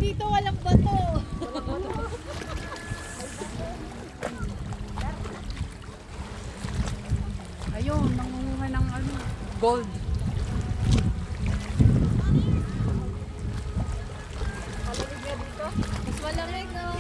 dito walang bato. Ayun, nangunguha ng ano, gold. Malamig nga dito. Mas malamig, oh.